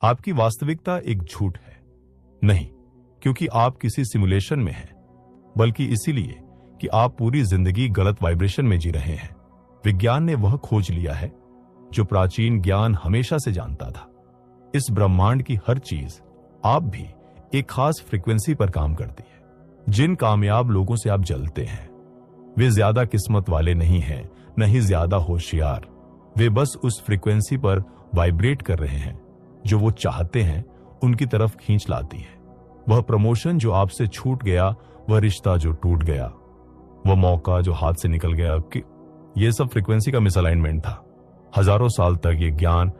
आपकी वास्तविकता एक झूठ है। नहीं क्योंकि आप किसी सिमुलेशन में हैं, बल्कि इसीलिए कि आप पूरी जिंदगी गलत वाइब्रेशन में जी रहे हैं। विज्ञान ने वह खोज लिया है जो प्राचीन ज्ञान हमेशा से जानता था। इस ब्रह्मांड की हर चीज, आप भी, एक खास फ्रीक्वेंसी पर काम करती है। जिन कामयाब लोगों से आप जलते हैं वे ज्यादा किस्मत वाले नहीं हैं, नहीं ज्यादा होशियार। वे बस उस फ्रीक्वेंसी पर वाइब्रेट कर रहे हैं जो वो चाहते हैं उनकी तरफ खींच लाती है। वह प्रमोशन जो आपसे छूट गया, वह रिश्ता जो टूट गया, वह मौका जो हाथ से निकल गया, कि यह सब फ्रीक्वेंसी का मिसअलाइनमेंट था। हजारों साल तक ये ज्ञान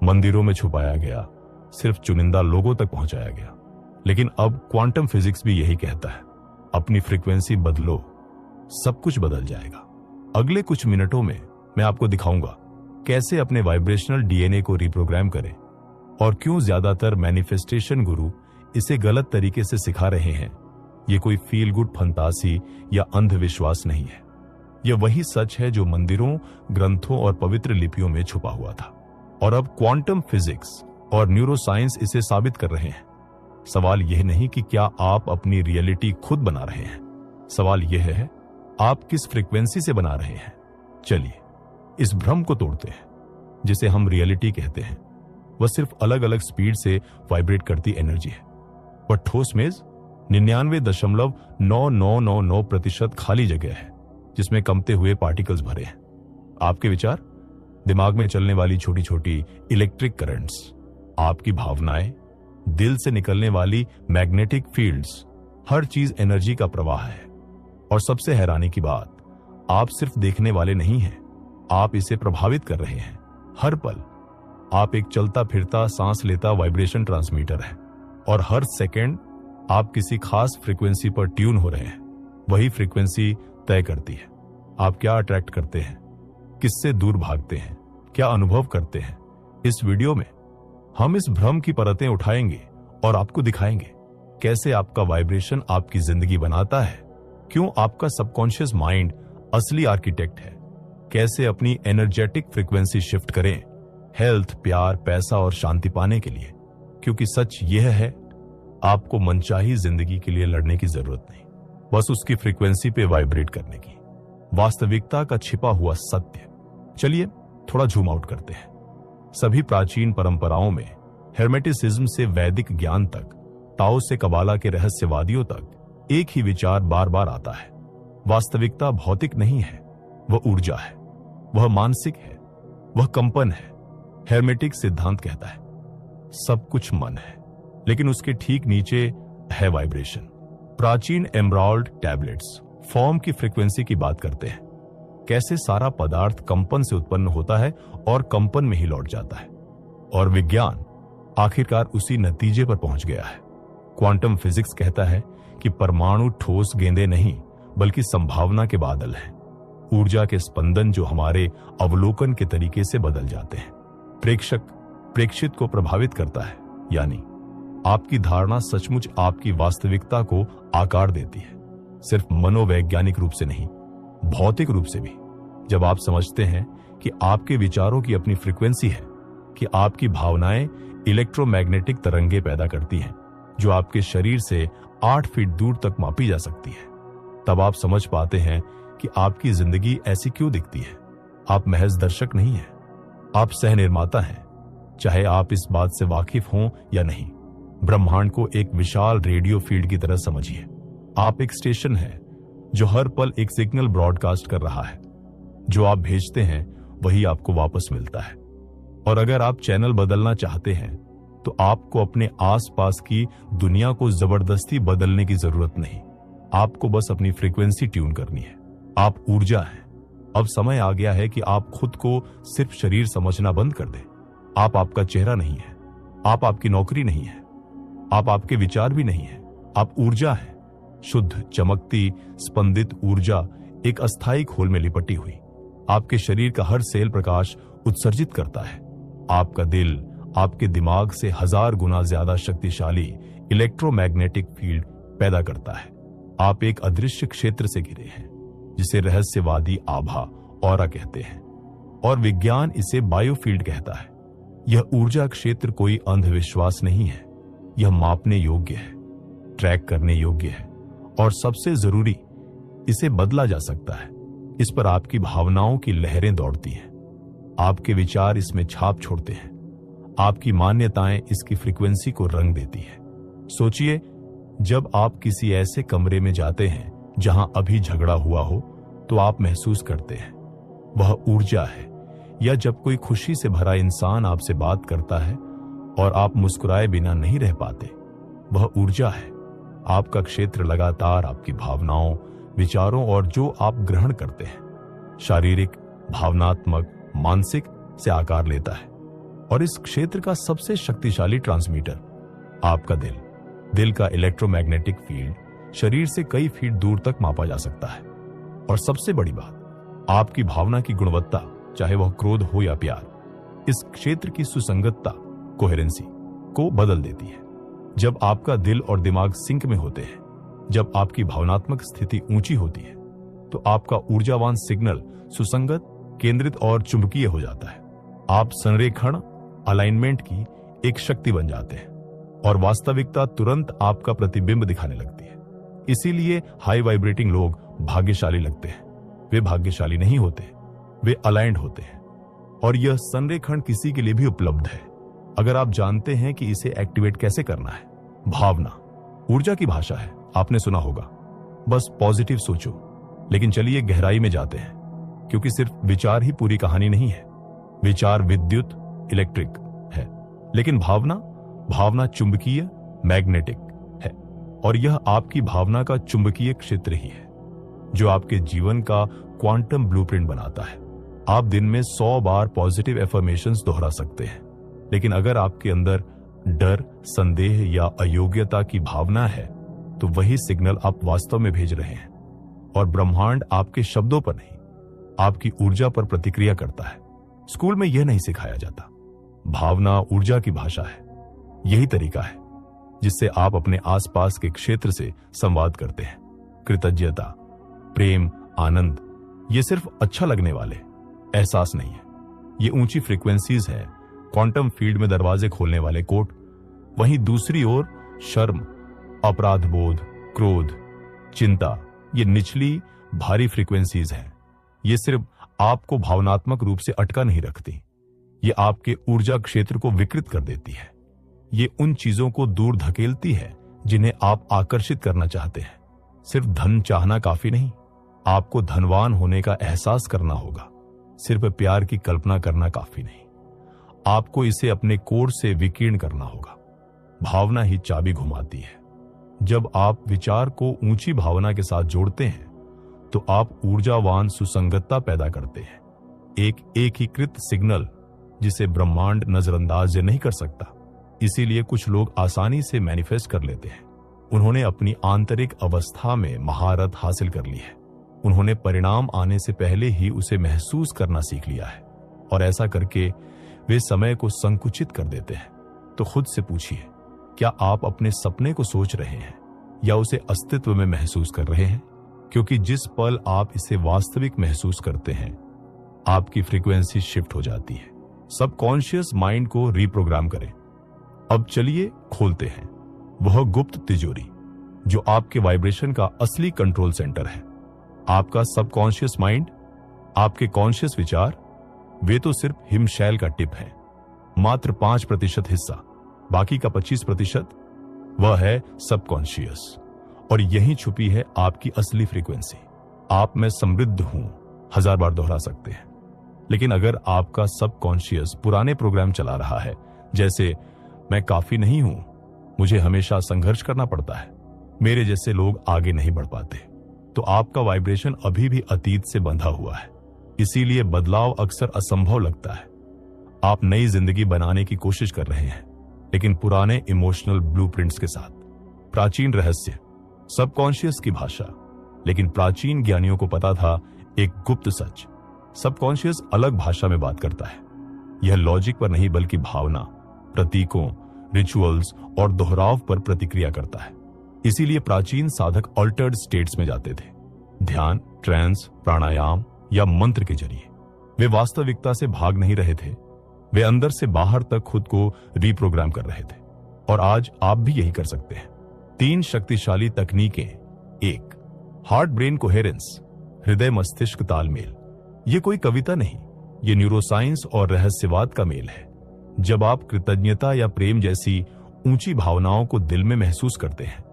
मंदिरों में छुपाया गया, सिर्फ चुनिंदा लोगों तक पहुंचाया गया। लेकिन अब क्वांटम फिजिक्स भी यही कहता है, अपनी फ्रीक्वेंसी बदलो, सब कुछ बदल जाएगा। अगले कुछ मिनटों में मैं आपको दिखाऊंगा कैसे अपने वाइब्रेशनल डीएनए को रिप्रोग्राम करें और क्यों ज्यादातर मैनिफेस्टेशन गुरु इसे गलत तरीके से सिखा रहे हैं। ये कोई फील गुड फंतासी या अंधविश्वास नहीं है। यह वही सच है जो मंदिरों, ग्रंथों और पवित्र लिपियों में छुपा हुआ था, और अब क्वांटम फिजिक्स और न्यूरोसाइंस इसे साबित कर रहे हैं। सवाल यह नहीं कि क्या आप अपनी रियलिटी खुद बना रहे हैं, सवाल यह है आप किस फ्रीक्वेंसी से बना रहे हैं। चलिए इस भ्रम को तोड़ते हैं जिसे हम रियलिटी कहते हैं। वह सिर्फ अलग अलग स्पीड से वाइब्रेट करती एनर्जी है। वह ठोस मेज 99.9999% खाली जगह है जिसमें कमते हुए पार्टिकल्स भरे हैं। आपके विचार, दिमाग में चलने वाली छोटी छोटी इलेक्ट्रिक करंट्स, आपकी भावनाएं, दिल से निकलने वाली मैग्नेटिक फील्ड्स, हर चीज एनर्जी का प्रवाह है। और सबसे हैरानी की बात, आप सिर्फ देखने वाले नहीं हैं, आप इसे प्रभावित कर रहे हैं। हर पल आप एक चलता फिरता सांस लेता वाइब्रेशन ट्रांसमीटर है, और हर सेकंड आप किसी खास फ्रीक्वेंसी पर ट्यून हो रहे हैं। वही फ्रीक्वेंसी तय करती है आप क्या अट्रैक्ट करते हैं, किससे दूर भागते हैं, क्या अनुभव करते हैं। इस वीडियो में हम इस भ्रम की परतें उठाएंगे और आपको दिखाएंगे कैसे आपका वाइब्रेशन आपकी जिंदगी बनाता है, क्यों आपका सबकॉन्शियस माइंड असली आर्किटेक्ट है, कैसे अपनी एनर्जेटिक फ्रीक्वेंसी शिफ्ट करें हेल्थ, प्यार, पैसा और शांति पाने के लिए। क्योंकि सच यह है, आपको मनचाही जिंदगी के लिए लड़ने की जरूरत नहीं, बस उसकी फ्रीक्वेंसी पे वाइब्रेट करने की। वास्तविकता का छिपा हुआ सत्य। चलिए थोड़ा जूम आउट करते हैं। सभी प्राचीन परंपराओं में, हेर्मेटिसिज्म से वैदिक ज्ञान तक, ताओ से कबाला के रहस्यवादियों तक, एक ही विचार बार बार आता है। वास्तविकता भौतिक नहीं है, वह ऊर्जा है, वह मानसिक है, वह कंपन है। हेर्मेटिक सिद्धांत कहता है सब कुछ मन है, लेकिन उसके ठीक नीचे है वाइब्रेशन। प्राचीन एमराल्ड टैबलेट्स फॉर्म की फ्रीक्वेंसी की बात करते हैं, कैसे सारा पदार्थ कंपन से उत्पन्न होता है और कंपन में ही लौट जाता है। और विज्ञान आखिरकार उसी नतीजे पर पहुंच गया है। क्वांटम फिजिक्स कहता है कि परमाणु ठोस गेंदें नहीं, बल्कि संभावना के बादल हैं, ऊर्जा के स्पंदन जो हमारे अवलोकन के तरीके से बदल जाते हैं। प्रेक्षक प्रेक्षित को प्रभावित करता है, यानी आपकी धारणा सचमुच आपकी वास्तविकता को आकार देती है, सिर्फ मनोवैज्ञानिक रूप से नहीं, भौतिक रूप से भी। जब आप समझते हैं कि आपके विचारों की अपनी फ्रीक्वेंसी है, कि आपकी भावनाएं इलेक्ट्रोमैग्नेटिक तरंगे पैदा करती हैं जो आपके शरीर से 8 फीट दूर तक मापी जा सकती है, तब आप समझ पाते हैं कि आपकी जिंदगी ऐसी क्यों दिखती है। आप महज दर्शक नहीं हैं, आप सह निर्माता हैं, चाहे आप इस बात से वाकिफ हों या नहीं। ब्रह्मांड को एक विशाल रेडियो फील्ड की तरह समझिए। आप एक स्टेशन है जो हर पल एक सिग्नल ब्रॉडकास्ट कर रहा है। जो आप भेजते हैं वही आपको वापस मिलता है। और अगर आप चैनल बदलना चाहते हैं तो आपको अपने आसपास की दुनिया को जबरदस्ती बदलने की जरूरत नहीं, आपको बस अपनी फ्रीक्वेंसी ट्यून करनी है। आप ऊर्जा हैं। अब समय आ गया है कि आप खुद को सिर्फ शरीर समझना बंद कर दें। आप आपका चेहरा नहीं है, आप आपकी नौकरी नहीं है, आप आपके विचार भी नहीं है, आप ऊर्जा है, शुद्ध, चमकती, स्पंदित ऊर्जा, एक अस्थायी खोल में लिपटी हुई। आपके शरीर का हर सेल प्रकाश उत्सर्जित करता है। आपका दिल आपके दिमाग से 1000 गुना ज्यादा शक्तिशाली इलेक्ट्रोमैग्नेटिक फील्ड पैदा करता है। आप एक अदृश्य क्षेत्र से घिरे हैं जिसे रहस्यवादी आभा, ऑरा कहते हैं, और विज्ञान इसे बायोफील्ड कहता है। यह ऊर्जा क्षेत्र कोई अंधविश्वास नहीं है, यह मापने योग्य है, ट्रैक करने योग्य है और सबसे जरूरी, इसे बदला जा सकता है। इस पर आपकी भावनाओं की लहरें दौड़ती हैं, आपके विचार इसमें छाप छोड़ते हैं, आपकी मान्यताएं इसकी फ्रीक्वेंसी को रंग देती है। सोचिए, जब आप किसी ऐसे कमरे में जाते हैं जहां अभी झगड़ा हुआ हो तो आप महसूस करते हैं वह ऊर्जा है, या जब कोई खुशी से भरा इंसान आपसे बात करता है और आप मुस्कुराए बिना नहीं रह पाते, वह ऊर्जा है। आपका क्षेत्र लगातार आपकी भावनाओं, विचारों और जो आप ग्रहण करते हैं, शारीरिक, भावनात्मक, मानसिक से आकार लेता है। और इस क्षेत्र का सबसे शक्तिशाली ट्रांसमीटर आपका दिल का इलेक्ट्रोमैग्नेटिक फील्ड शरीर से कई फीट दूर तक मापा जा सकता है। और सबसे बड़ी बात, आपकी भावना की गुणवत्ता, चाहे वह क्रोध हो या प्यार, इस क्षेत्र की सुसंगतता, कोहेरेंसी को बदल देती है। जब आपका दिल और दिमाग सिंक में होते हैं, जब आपकी भावनात्मक स्थिति ऊंची होती है, तो आपका ऊर्जावान सिग्नल सुसंगत, केंद्रित और चुंबकीय हो जाता है। आप संरेखण, अलाइनमेंट की एक शक्ति बन जाते हैं और वास्तविकता तुरंत आपका प्रतिबिंब दिखाने लगती है। इसीलिए हाई वाइब्रेटिंग लोग भाग्यशाली लगते हैं। वे भाग्यशाली नहीं होते, वे अलाइंड होते हैं। और यह संरेखण किसी के लिए भी उपलब्ध है, अगर आप जानते हैं कि इसे एक्टिवेट कैसे करना है। भावना ऊर्जा की भाषा है, आपने सुना होगा। बस पॉजिटिव सोचो। लेकिन चलिए गहराई में जाते हैं, क्योंकि सिर्फ विचार ही पूरी कहानी नहीं है। विचार विद्युत, इलेक्ट्रिक है, लेकिन भावना चुंबकीय, मैग्नेटिक है। और यह आपकी भावना का चुंबकीय क्षेत्र ही है जो आपके जीवन का क्वांटम ब्लूप्रिंट बनाता है। आप दिन में 100 बार पॉजिटिव एफर्मेशंस दोहरा सकते हैं, लेकिन अगर आपके अंदर डर, संदेह या अयोग्यता की भावना है, तो वही सिग्नल आप वास्तव में भेज रहे हैं। और ब्रह्मांड आपके शब्दों पर नहीं, आपकी ऊर्जा पर प्रतिक्रिया करता है। स्कूल में यह नहीं सिखाया जाता। भावना ऊर्जा की भाषा है। यही तरीका है जिससे आप अपने आसपास के क्षेत्र से संवाद करते हैं। कृतज्ञता, प्रेम, आनंद, ये सिर्फ अच्छा लगने वाले एहसास नहीं है, ये ऊंची फ्रीक्वेंसीज है, क्वांटम फील्ड में दरवाजे खोलने वाले कोड। वहीं दूसरी ओर शर्म, अपराध बोध, क्रोध, चिंता, ये निचली भारी फ्रीक्वेंसीज हैं। ये सिर्फ आपको भावनात्मक रूप से अटका नहीं रखती, ये आपके ऊर्जा क्षेत्र को विकृत कर देती है। ये उन चीजों को दूर धकेलती है जिन्हें आप आकर्षित करना चाहते हैं। सिर्फ धन चाहना काफी नहीं, आपको धनवान होने का एहसास करना होगा। सिर्फ प्यार की कल्पना करना काफी नहीं, आपको इसे अपने कोर से विकीर्ण करना होगा। भावना ही चाबी घुमाती है। जब आप विचार को ऊंची भावना के साथ जोड़ते हैं, तो आप ऊर्जावान सुसंगतता पैदा करते हैं। एक एकीकृत सिग्नल जिसे ब्रह्मांड नजरअंदाज नहीं कर सकता। इसीलिए कुछ लोग आसानी से मैनिफेस्ट कर लेते हैं। उन्होंने अपनी आंतरिक अवस्था में महारत हासिल कर ली है। उन्होंने परिणाम आने से पहले ही उसे महसूस करना सीख लिया है, और ऐसा करके वे समय को संकुचित कर देते हैं। तो खुद से पूछिए, क्या आप अपने सपने को सोच रहे हैं या उसे अस्तित्व में महसूस कर रहे हैं? क्योंकि जिस पल आप इसे वास्तविक महसूस करते हैं, आपकी फ्रीक्वेंसी शिफ्ट हो जाती है। सबकॉन्शियस माइंड को रीप्रोग्राम करें। अब चलिए खोलते हैं वह गुप्त तिजोरी जो आपके वाइब्रेशन का असली कंट्रोल सेंटर है। आपका सबकॉन्शियस माइंड, आपके कॉन्शियस विचार, वे तो सिर्फ हिमशैल का टिप है। मात्र 5% हिस्सा, बाकी का 25% वह है सबकॉन्शियस। और यहीं छुपी है आपकी असली फ्रीक्वेंसी। आप में समृद्ध हूं 1000 बार दोहरा सकते हैं, लेकिन अगर आपका सबकॉन्शियस पुराने प्रोग्राम चला रहा है, जैसे मैं काफी नहीं हूं, मुझे हमेशा संघर्ष करना पड़ता है, मेरे जैसे लोग आगे नहीं बढ़ पाते, तो आपका वाइब्रेशन अभी भी अतीत से बंधा हुआ है। इसीलिए बदलाव अक्सर असंभव लगता है। आप नई जिंदगी बनाने की कोशिश कर रहे हैं, लेकिन पुराने इमोशनल ब्लूप्रिंट्स के साथ। प्राचीन रहस्य, सबकॉन्शियस की भाषा। लेकिन प्राचीन ज्ञानियों को पता था एक गुप्त सच, सबकॉन्शियस अलग भाषा में बात करता है। यह लॉजिक पर नहीं बल्कि भावना, प्रतीकों, रिचुअल्स और दोहराव पर प्रतिक्रिया करता है। इसीलिए प्राचीन साधक अल्टर्ड स्टेट्स में जाते थे, ध्यान, ट्रांस, प्राणायाम या मंत्र के जरिए। वे वास्तविकता से भाग नहीं रहे थे, वे अंदर से बाहर तक खुद को रिप्रोग्राम कर रहे थे, और आज आप भी यही कर सकते हैं। 3 शक्तिशाली तकनीकें। 1, हार्ट ब्रेन कोहेरेंस, हृदय मस्तिष्क तालमेल। ये कोई कविता नहीं, ये न्यूरोसाइंस और रहस्यवाद का मेल है। जब आप कृतज्ञता या प्रेम जैसी ऊंची भावनाओं को दिल में महसूस करते हैं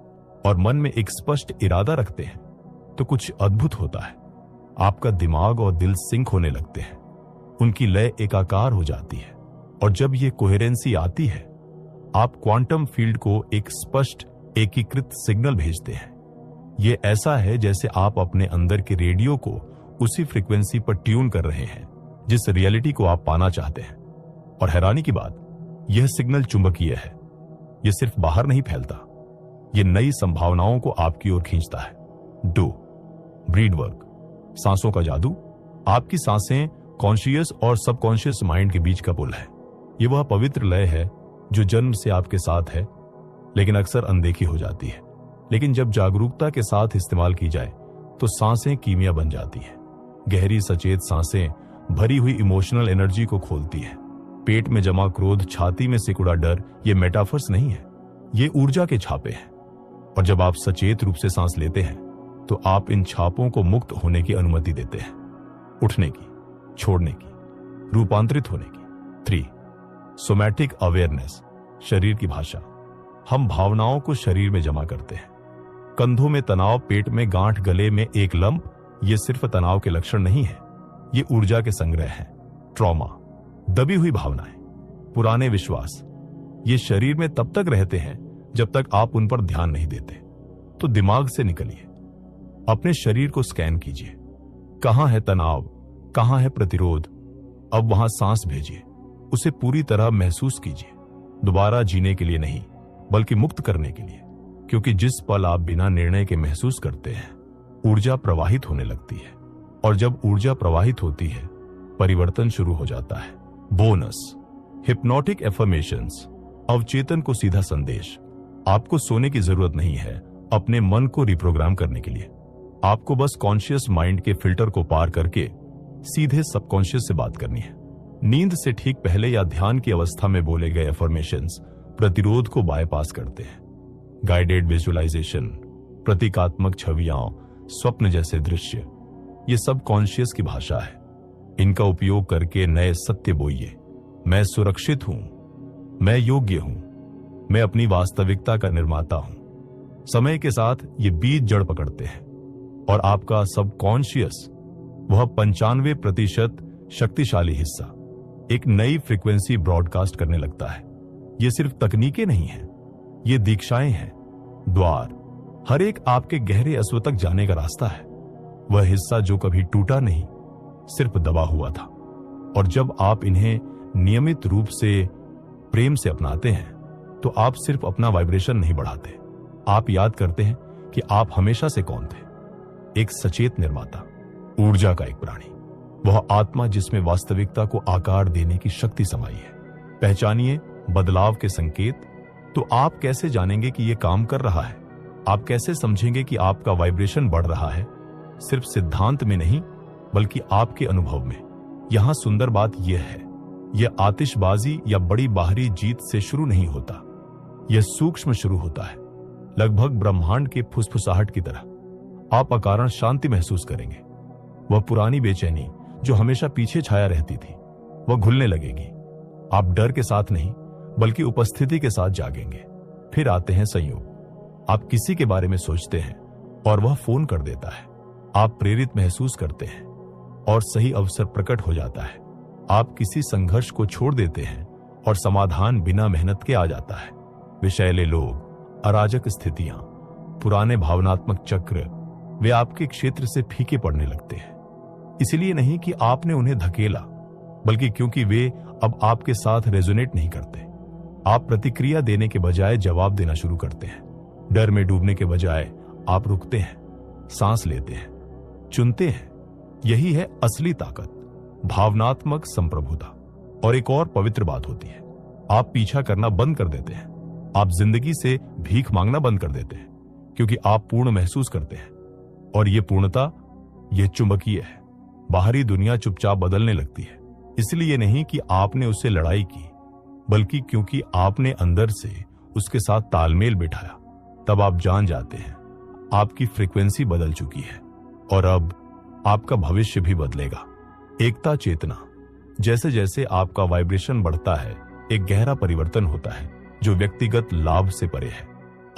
और मन में एक स्पष्ट इरादा रखते हैं, तो कुछ अद्भुत होता है। आपका दिमाग और दिल सिंक होने लगते हैं, उनकी लय एकाकार हो जाती है, और जब ये कोहेरेंसी आती है, आप क्वांटम फील्ड को एक स्पष्ट एकीकृत सिग्नल भेजते हैं। ये ऐसा है जैसे आप अपने अंदर के रेडियो को उसी फ्रीक्वेंसी पर ट्यून कर रहे हैं जिस रियलिटी को आप पाना चाहते हैं। और हैरानी की बात, यह सिग्नल चुंबकीय है। यह सिर्फ बाहर नहीं फैलता, यह नई संभावनाओं को आपकी ओर खींचता है। 2, ब्रीड वर्क, सांसों का जादू। आपकी सांसें कॉन्शियस और सबकॉन्शियस माइंड के बीच का पुल है। यह वह पवित्र लय है जो जन्म से आपके साथ है, लेकिन अक्सर अनदेखी हो जाती है। लेकिन जब जागरूकता के साथ इस्तेमाल की जाए तो सांसें कीमिया बन जाती हैं। गहरी सचेत सांसें भरी हुई इमोशनल एनर्जी को खोलती है। पेट में जमा क्रोध, छाती में सिकुड़ा डर, ये मेटाफर्स नहीं है, ये ऊर्जा के छापे हैं। और जब आप सचेत रूप से सांस लेते हैं तो आप इन छापों को मुक्त होने की अनुमति देते हैं, उठने की, छोड़ने की, रूपांतरित होने की। 3, सोमैटिक अवेयरनेस, शरीर की भाषा। हम भावनाओं को शरीर में जमा करते हैं। कंधों में तनाव, पेट में गांठ, गले में एक लंप, ये सिर्फ तनाव के लक्षण नहीं है, ये ऊर्जा के संग्रह हैं। ट्रॉमा, दबी हुई भावनाएं, पुराने विश्वास, ये शरीर में तब तक रहते हैं जब तक आप उन पर ध्यान नहीं देते। तो दिमाग से निकलिए, अपने शरीर को स्कैन कीजिए। कहां है तनाव, कहां है प्रतिरोध? अब वहां सांस भेजिए, उसे पूरी तरह महसूस कीजिए। दोबारा जीने के लिए नहीं, बल्कि मुक्त करने के लिए। क्योंकि जिस पल आप बिना निर्णय के महसूस करते हैं, ऊर्जा प्रवाहित होने लगती है, और जब ऊर्जा प्रवाहित होती है, परिवर्तन शुरू हो जाता है। बोनस, हिप्नोटिक एफर्मेशंस, अवचेतन को सीधा संदेश। आपको सोने की जरूरत नहीं है अपने मन को रिप्रोग्राम करने के लिए। आपको बस कॉन्शियस माइंड के फिल्टर को पार करके सीधे सबकॉन्शियस से बात करनी है। नींद से ठीक पहले या ध्यान की अवस्था में बोले गए एफर्मेशंस प्रतिरोध को बायपास करते हैं। गाइडेड विजुअलाइजेशन, प्रतीकात्मक छवियां, स्वप्न जैसे दृश्य, ये सब कॉन्शियस की भाषा है। इनका उपयोग करके नए सत्य बोइए। मैं सुरक्षित हूं, मैं योग्य हूं, मैं अपनी वास्तविकता का निर्माता हूं। समय के साथ ये बीज जड़ पकड़ते हैं और आपका सबकॉन्शियस, वह 95% शक्तिशाली हिस्सा, एक नई फ्रीक्वेंसी ब्रॉडकास्ट करने लगता है। ये सिर्फ तकनीकें नहीं हैं, ये दीक्षाएं हैं, द्वार। हर एक आपके गहरे अस्व तक जाने का रास्ता है। वह हिस्सा जो कभी टूटा नहीं, सिर्फ दबा हुआ था। और जब आप इन्हें नियमित रूप से प्रेम से अपनाते हैं, तो आप सिर्फ अपना वाइब्रेशन नहीं बढ़ाते, आप याद करते हैं कि आप हमेशा से कौन थे। एक सचेत निर्माता, ऊर्जा का एक प्राणी, वह आत्मा जिसमें वास्तविकता को आकार देने की शक्ति समाई है। पहचानिए बदलाव के संकेत। तो आप कैसे जानेंगे कि यह काम कर रहा है? आप कैसे समझेंगे कि आपका वाइब्रेशन बढ़ रहा है? सिर्फ सिद्धांत में नहीं, बल्कि आपके अनुभव में। यहां सुंदर बात यह है, यह आतिशबाजी या बड़ी बाहरी जीत से शुरू नहीं होता। यह सूक्ष्म शुरू होता है, लगभग ब्रह्मांड के फुसफुसाहट की तरह। आप अकारण शांति महसूस करेंगे। वह पुरानी बेचैनी जो हमेशा पीछे छाया रहती थी, वह घुलने लगेगी। आप डर के साथ नहीं, बल्कि उपस्थिति के साथ जागेंगे। फिर आते हैं संयोग। आप किसी के बारे में सोचते हैं और वह फोन कर देता है। आप प्रेरित महसूस करते हैं और सही अवसर प्रकट हो जाता है। आप किसी संघर्ष को छोड़ देते हैं और समाधान बिना मेहनत के आ जाता है। विषैले लोग, अराजक स्थितियां, पुराने भावनात्मक चक्र, वे आपके क्षेत्र से फीके पड़ने लगते हैं। इसलिए नहीं कि आपने उन्हें धकेला, बल्कि क्योंकि वे अब आपके साथ रेजोनेट नहीं करते। आप प्रतिक्रिया देने के बजाय जवाब देना शुरू करते हैं। डर में डूबने के बजाय आप रुकते हैं, सांस लेते हैं, चुनते हैं। यही है असली ताकत, भावनात्मक संप्रभुता। और एक और पवित्र बात होती है, आप पीछा करना बंद कर देते हैं। आप जिंदगी से भीख मांगना बंद कर देते हैं, क्योंकि आप पूर्ण महसूस करते हैं। और यह पूर्णता, यह चुंबकीय है। बाहरी दुनिया चुपचाप बदलने लगती है, इसलिए नहीं कि आपने उससे लड़ाई की, बल्कि क्योंकि आपने अंदर से उसके साथ तालमेल बिठाया। तब आप जान जाते हैं आपकी फ्रीक्वेंसी बदल चुकी है और अब आपका भविष्य भी बदलेगा। एकता चेतना, जैसे जैसे आपका वाइब्रेशन बढ़ता है, एक गहरा परिवर्तन होता है जो व्यक्तिगत लाभ से परे है।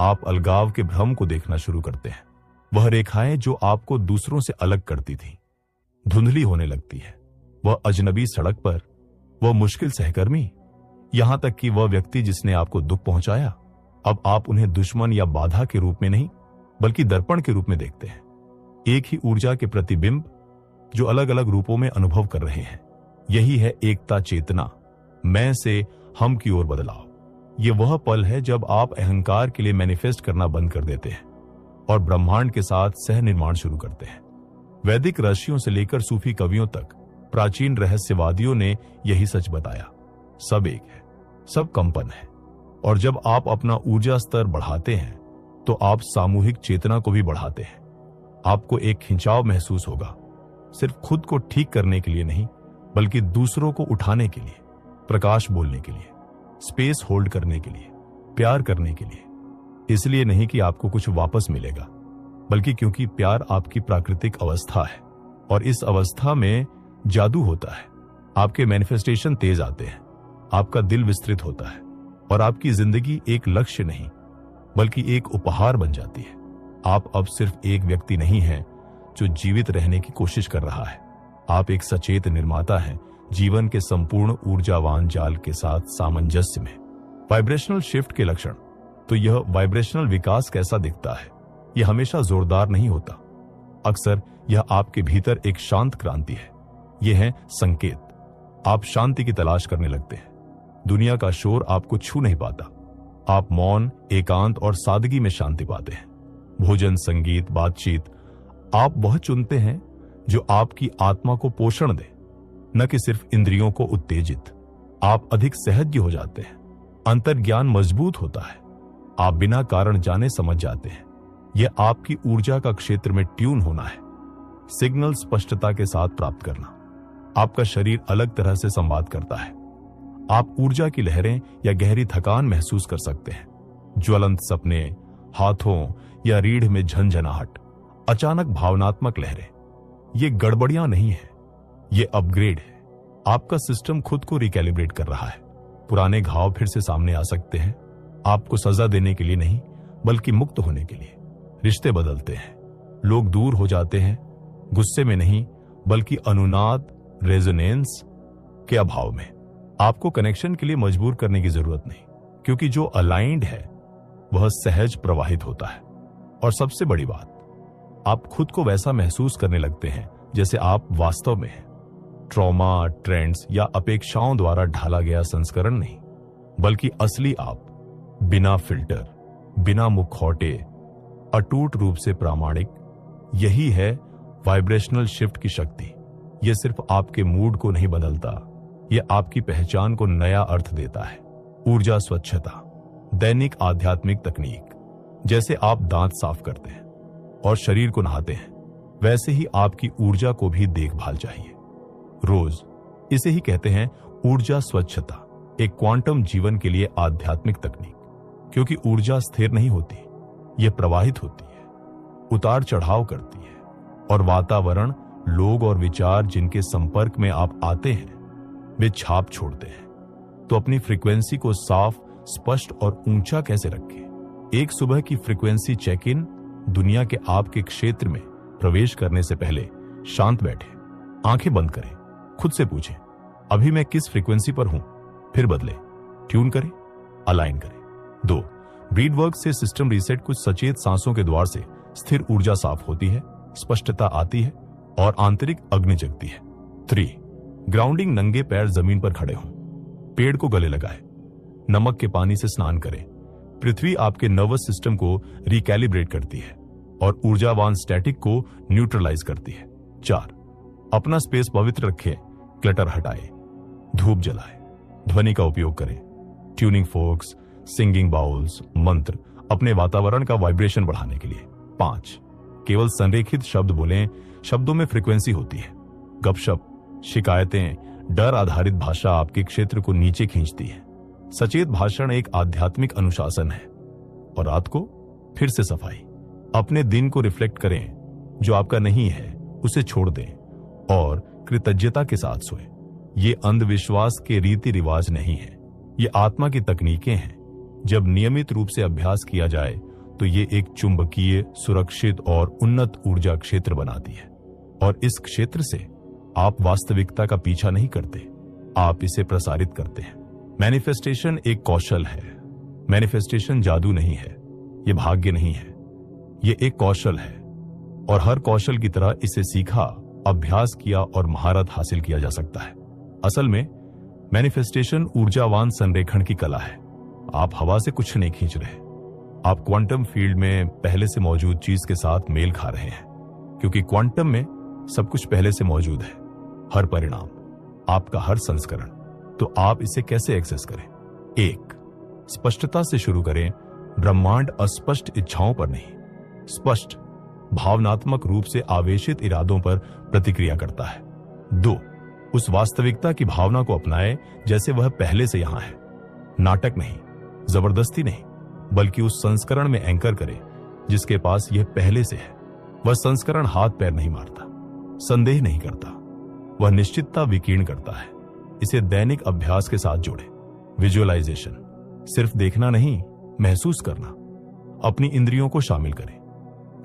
आप अलगाव के भ्रम को देखना शुरू करते हैं। वह रेखाएं जो आपको दूसरों से अलग करती थी धुंधली होने लगती है। वह अजनबी सड़क पर, वह मुश्किल सहकर्मी, यहां तक कि वह व्यक्ति जिसने आपको दुख पहुंचाया, अब आप उन्हें दुश्मन या बाधा के रूप में नहीं बल्कि दर्पण के रूप में देखते हैं। एक ही ऊर्जा के प्रतिबिंब जो अलग अलग रूपों में अनुभव कर रहे हैं। यही है एकता चेतना, मैं से हम की ओर बदलाव। यह वह पल है जब आप अहंकार के लिए मैनिफेस्ट करना बंद कर देते हैं और ब्रह्मांड के साथ सह निर्माण शुरू करते हैं। वैदिक ऋषियों से लेकर सूफी कवियों तक प्राचीन रहस्यवादियों ने यही सच बताया। सब एक है, सब कंपन है, और जब आप अपना ऊर्जा स्तर बढ़ाते हैं तो आप सामूहिक चेतना को भी बढ़ाते हैं। आपको एक खिंचाव महसूस होगा, सिर्फ खुद को ठीक करने के लिए नहीं बल्कि दूसरों को उठाने के लिए, प्रकाश बोलने के लिए, स्पेस होल्ड करने के लिए, प्यार करने के लिए। इसलिए नहीं कि आपको कुछ वापस मिलेगा, बल्कि क्योंकि प्यार आपकी प्राकृतिक अवस्था है और इस अवस्था में जादू होता है। आपके मैनिफेस्टेशन तेज आते हैं, आपका दिल विस्तृत होता है और आपकी जिंदगी एक लक्ष्य नहीं बल्कि एक उपहार बन जाती है। आप अब सिर्फ एक व्यक्ति नहीं हैं जो जीवित रहने की कोशिश कर रहा है। आप एक सचेत निर्माता हैं, जीवन के संपूर्ण ऊर्जावान जाल के साथ सामंजस्य में। वाइब्रेशनल शिफ्ट के लक्षण। तो यह वाइब्रेशनल विकास कैसा दिखता है? यह हमेशा जोरदार नहीं होता। अक्सर यह आपके भीतर एक शांत क्रांति है। यह है संकेत। आप शांति की तलाश करने लगते हैं। दुनिया का शोर आपको छू नहीं पाता। आप मौन, एकांत और सादगी में शांति पाते हैं। भोजन, संगीत, बातचीत, आप वह चुनते हैं जो आपकी आत्मा को पोषण दे, न कि सिर्फ इंद्रियों को उत्तेजित। आप अधिक सहज हो जाते हैं। अंतर्ज्ञान मजबूत होता है। आप बिना कारण जाने समझ जाते हैं। यह आपकी ऊर्जा का क्षेत्र में ट्यून होना है। सिग्नल स्पष्टता के साथ प्राप्त करना। आपका शरीर अलग तरह से संवाद करता है। आप ऊर्जा की लहरें या गहरी थकान महसूस कर सकते हैं। ज्वलंत सपने, हाथों या रीढ़ में झंझनाहट, अचानक भावनात्मक लहरें। ये गड़बड़ियां नहीं है, ये अपग्रेड है। आपका सिस्टम खुद को रिकैलिब्रेट कर रहा है। पुराने घाव फिर से सामने आ सकते हैं, आपको सजा देने के लिए नहीं बल्कि मुक्त होने के लिए। रिश्ते बदलते हैं, लोग दूर हो जाते हैं, गुस्से में नहीं बल्कि अनुनाद, रेजोनेंस के अभाव में। आपको कनेक्शन के लिए मजबूर करने की जरूरत नहीं, क्योंकि जो अलाइंड है वह सहज प्रवाहित होता है। और सबसे बड़ी बात, आप खुद को वैसा महसूस करने लगते हैं जैसे आप वास्तव में हैं। ट्रॉमा, ट्रेंड्स या अपेक्षाओं द्वारा ढाला गया संस्करण नहीं, बल्कि असली आप, बिना फिल्टर, बिना मुखौटे, अटूट रूप से प्रामाणिक। यही है वाइब्रेशनल शिफ्ट की शक्ति। यह सिर्फ आपके मूड को नहीं बदलता, यह आपकी पहचान को नया अर्थ देता है। ऊर्जा स्वच्छता, दैनिक आध्यात्मिक तकनीक। जैसे आप दांत साफ करते हैं और शरीर को नहाते हैं, वैसे ही आपकी ऊर्जा को भी देखभाल चाहिए रोज। इसे ही कहते हैं ऊर्जा स्वच्छता, एक क्वांटम जीवन के लिए आध्यात्मिक तकनीक। क्योंकि ऊर्जा स्थिर नहीं होती, यह प्रवाहित होती है, उतार चढ़ाव करती है, और वातावरण, लोग और विचार जिनके संपर्क में आप आते हैं वे छाप छोड़ते हैं। तो अपनी फ्रीक्वेंसी को साफ, स्पष्ट और ऊंचा कैसे रखें? एक सुबह की फ्रीक्वेंसी चेक इन। दुनिया के आपके क्षेत्र में प्रवेश करने से पहले शांत बैठे, आंखें बंद करें, खुद से पूछें, अभी मैं किस फ्रीक्वेंसी पर हूं? फिर बदले, ट्यून करें, अलाइन करें। 2. ब्रीड वर्क से सिस्टम रीसेट। कुछ सचेत सांसों के द्वार से स्थिर ऊर्जा साफ होती है, स्पष्टता आती है और आंतरिक अग्नि जगती है। 3. ग्राउंडिंग। नंगे पैर जमीन पर खड़े हों, पेड़ को गले लगाएं, नमक के पानी से स्नान करें। पृथ्वी आपके नर्वस सिस्टम को रिकैलिब्रेट करती है और ऊर्जावान स्टैटिक को न्यूट्रलाइज करती है। 4. अपना स्पेस पवित्र रखें, क्लटर हटाएं, धूप जलाएं, ध्वनि का उपयोग करें, ट्यूनिंग फोक्स, सिंगिंग बाउल्स, मंत्र, अपने वातावरण का वाइब्रेशन बढ़ाने के लिए। 5. केवल संरेखित शब्द बोलें। शब्दों में फ्रीक्वेंसी होती है। गपशप, शिकायतें, डर आधारित भाषा आपके क्षेत्र को नीचे खींचती है। सचेत भाषण एक आध्यात्मिक अनुशासन है। और रात को फिर से सफाई। अपने दिन को रिफ्लेक्ट करें, जो आपका नहीं है उसे छोड़ दें और कृतज्ञता के साथ सोएं। ये अंधविश्वास के रीति रिवाज नहीं है, ये आत्मा की तकनीकें हैं। जब नियमित रूप से अभ्यास किया जाए तो ये एक चुंबकीय, सुरक्षित और उन्नत ऊर्जा क्षेत्र बनाती है। और इस क्षेत्र से आप वास्तविकता का पीछा नहीं करते, आप इसे प्रसारित करते हैं। मैनिफेस्टेशन एक कौशल है। मैनिफेस्टेशन जादू नहीं है, ये भाग्य नहीं है, ये एक कौशल है। और हर कौशल की तरह इसे सीखा, अभ्यास किया और महारत हासिल किया जा सकता है। असल में मैनिफेस्टेशन ऊर्जावान संरेखण की कला है। आप हवा से कुछ नहीं खींच रहे, आप क्वांटम फील्ड में पहले से मौजूद चीज के साथ मेल खा रहे हैं, क्योंकि क्वांटम में सब कुछ पहले से मौजूद है। हर परिणाम, आपका हर संस्करण। तो आप इसे कैसे एक्सेस करें? एक, स्पष्टता से शुरू करें। ब्रह्मांड अस्पष्ट इच्छाओं पर नहीं, स्पष्ट भावनात्मक रूप से आवेशित इरादों पर प्रतिक्रिया करता है। दो, उस वास्तविकता की भावना को अपनाएं जैसे वह पहले से यहां है। नाटक नहीं, जबरदस्ती नहीं, बल्कि उस संस्करण में एंकर करें जिसके पास यह पहले से है। वह संस्करण हाथ पैर नहीं मारता, संदेह नहीं करता, वह निश्चितता विकीर्ण करता है। इसे दैनिक अभ्यास के साथ जोड़ें। विजुअलाइजेशन, सिर्फ देखना नहीं, महसूस करना। अपनी इंद्रियों को शामिल करें।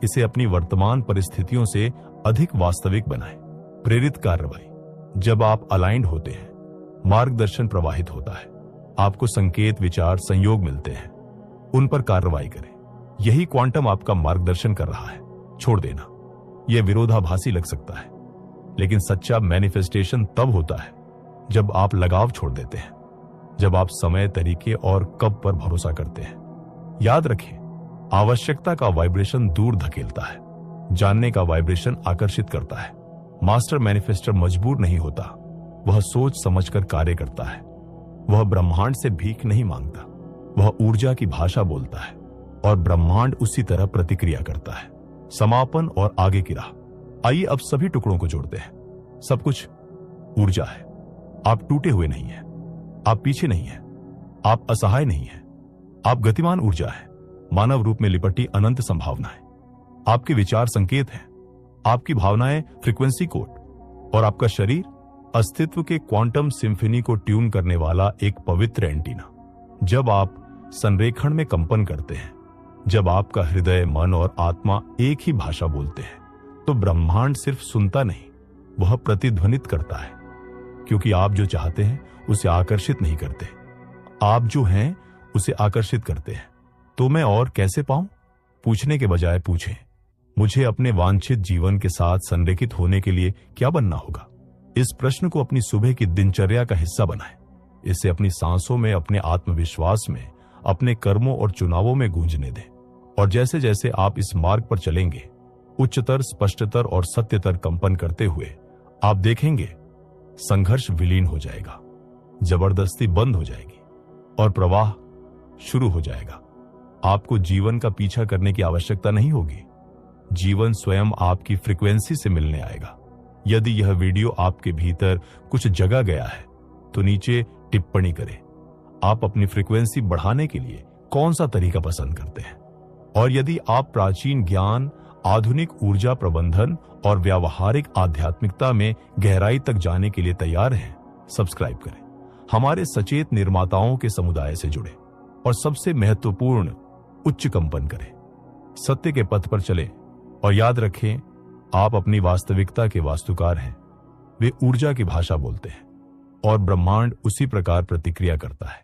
इसे अपनी वर्तमान परिस्थितियों से अधिक वास्तविक बनाएं। प्रेरित कार्रवाई, जब आप अलाइंड होते हैं, मार्गदर्शन प्रवाहित होता है, आपको संकेत, विचार, संयोग मिलते हैं, उन पर कार्रवाई करें। यही क्वांटम आपका मार्गदर्शन कर रहा है। छोड़ देना, यह विरोधाभासी लग सकता है, लेकिन सच्चा मैनिफेस्टेशन तब होता है जब आप लगाव छोड़ देते हैं, जब आप समय, तरीके और कब पर भरोसा करते हैं। याद रखें, आवश्यकता का वाइब्रेशन दूर धकेलता है, जानने का वाइब्रेशन आकर्षित करता है। मास्टर मैनिफेस्टर मजबूर नहीं होता, वह सोच समझकर कार्य करता है। वह ब्रह्मांड से भीख नहीं मांगता, वह ऊर्जा की भाषा बोलता है और ब्रह्मांड उसी तरह प्रतिक्रिया करता है। समापन और आगे की राह। आइए अब सभी टुकड़ों को जोड़ते हैं। सब कुछ ऊर्जा है। आप टूटे हुए नहीं हैं, आप पीछे नहीं हैं, आप असहाय नहीं हैं, आप गतिमान ऊर्जा है, मानव रूप में लिपटी अनंत संभावनाएं। आपके विचार संकेत हैं, आपकी भावनाएं फ्रीक्वेंसी कोड, और आपका शरीर अस्तित्व के क्वांटम सिम्फनी को ट्यून करने वाला एक पवित्र एंटीना। जब आप संरेखण में कंपन करते हैं, जब आपका हृदय, मन और आत्मा एक ही भाषा बोलते हैं, तो ब्रह्मांड सिर्फ सुनता नहीं, वह प्रतिध्वनित करता है। क्योंकि आप जो चाहते हैं उसे आकर्षित नहीं करते, आप जो हैं उसे आकर्षित करते हैं। तो मैं और कैसे पाऊं? पूछने के बजाय पूछें, मुझे अपने वांछित जीवन के साथ संरेखित होने के लिए क्या बनना होगा? इस प्रश्न को अपनी सुबह की दिनचर्या का हिस्सा बनाएं। इसे अपनी सांसों में, अपने आत्मविश्वास में, अपने कर्मों और चुनावों में गूंजने दें। और जैसे जैसे आप इस मार्ग पर चलेंगे, उच्चतर, स्पष्टतर और सत्यतर कंपन करते हुए, आप देखेंगे संघर्ष विलीन हो जाएगा, जबरदस्ती बंद हो जाएगी और प्रवाह शुरू हो जाएगा। आपको जीवन का पीछा करने की आवश्यकता नहीं होगी। जीवन स्वयं आपकी फ्रीक्वेंसी से मिलने आएगा। यदि यह वीडियो आपके भीतर कुछ जगह गया है तो नीचे टिप्पणी करें। आप अपनी फ्रीक्वेंसी बढ़ाने के लिए कौन सा तरीका पसंद करते हैं? और यदि आप प्राचीन ज्ञान, आधुनिक ऊर्जा प्रबंधन और व्यावहारिक आध्यात्मिकता में गहराई तक जाने के लिए तैयार हैं, सब्सक्राइब करें। हमारे सचेत निर्माताओं के समुदाय से जुड़े और सबसे महत्वपूर्ण, उच्च कंपन करें। सत्य के पथ पर चलें और याद रखें, आप अपनी वास्तविकता के वास्तुकार हैं। वे ऊर्जा की भाषा बोलते हैं और ब्रह्मांड उसी प्रकार प्रतिक्रिया करता है।